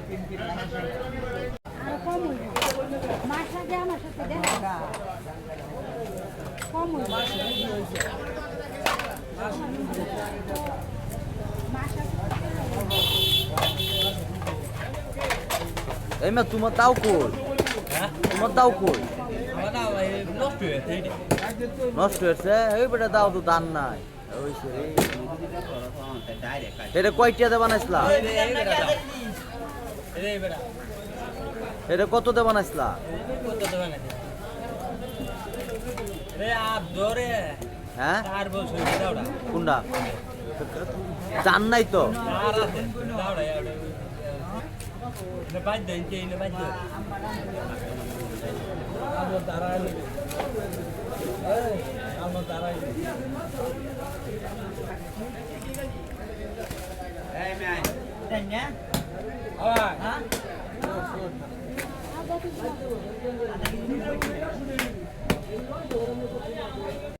আর কম হইল মাছ লাগে আমার সাথে দেখা কম হইল এই মা তোমার তাও কই তোমার তাও কই নষ্ট হয়েছে এই বেটা দাও তো দান নাই ওই এটা কয়টিয়াতে বানাইছিলা এটা কততে বানাইছিলা হ্যাঁ কোনটা জান নাই তো